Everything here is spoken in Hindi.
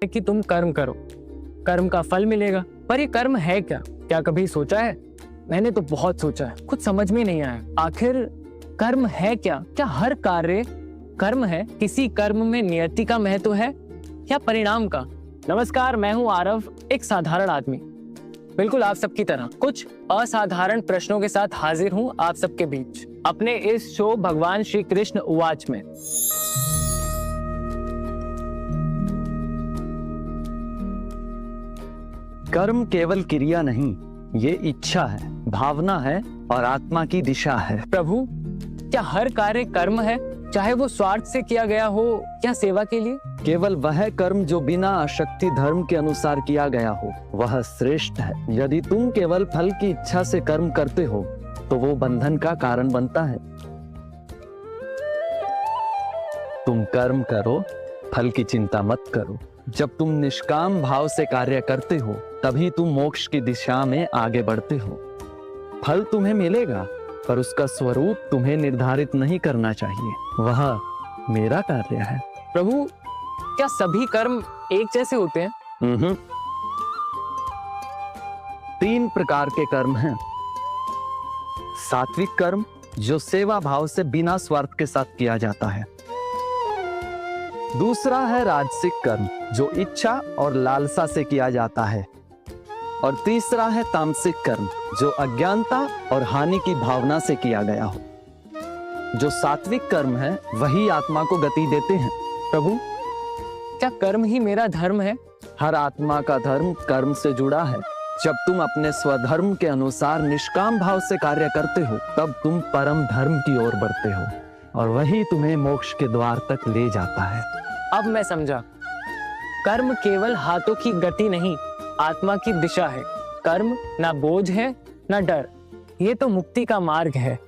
कि तुम कर्म करो, कर्म का फल मिलेगा। पर ये कर्म है क्या? क्या कभी सोचा है? मैंने तो बहुत सोचा है, कुछ समझ में नहीं आया। आखिर कर्म है क्या? क्या हर कार्य कर्म है? किसी कर्म में नियति का महत्व है या परिणाम का? नमस्कार, मैं हूं आरव, एक साधारण आदमी, बिल्कुल आप सबकी तरह। कुछ असाधारण प्रश्नों के साथ हाजिर हूं आप सबके बीच अपने इस शो भगवान श्री कृष्ण उवाच में। कर्म केवल क्रिया नहीं, ये इच्छा है, भावना है और आत्मा की दिशा है। प्रभु, क्या हर कार्य कर्म है, चाहे वो स्वार्थ से किया गया हो या सेवा के लिए? केवल वह कर्म जो बिना आसक्ति धर्म के अनुसार किया गया हो वह श्रेष्ठ है। यदि तुम केवल फल की इच्छा से कर्म करते हो तो वो बंधन का कारण बनता है। तुम कर्म करो, फल की चिंता मत करो। जब तुम निष्काम भाव से कार्य करते हो तभी तुम मोक्ष की दिशा में आगे बढ़ते हो। फल तुम्हें मिलेगा पर उसका स्वरूप तुम्हें निर्धारित नहीं करना चाहिए, वह मेरा कार्य है। प्रभु, क्या सभी कर्म एक जैसे होते हैं? 3 प्रकार के कर्म हैं। सात्विक कर्म जो सेवा भाव से बिना स्वार्थ के साथ किया जाता है। दूसरा है राजसिक कर्म जो इच्छा और लालसा से किया जाता है। और तीसरा है तामसिक कर्म जो अज्ञानता और हानि की भावना से किया गया हो। जो सात्विक कर्म है वही आत्मा को गति देते हैं। प्रभु, क्या कर्म ही मेरा धर्म है? हर आत्मा का धर्म कर्म से जुड़ा है। जब तुम अपने स्वधर्म के अनुसार निष्काम भाव से कार्य करते हो तब तुम परम धर्म की ओर बढ़ते हो और वही तुम्हें मोक्ष के द्वार तक ले जाता है। अब मैं समझा, कर्म केवल हाथों की गति नहीं, आत्मा की दिशा है। कर्म ना बोझ है ना डर, ये तो मुक्ति का मार्ग है।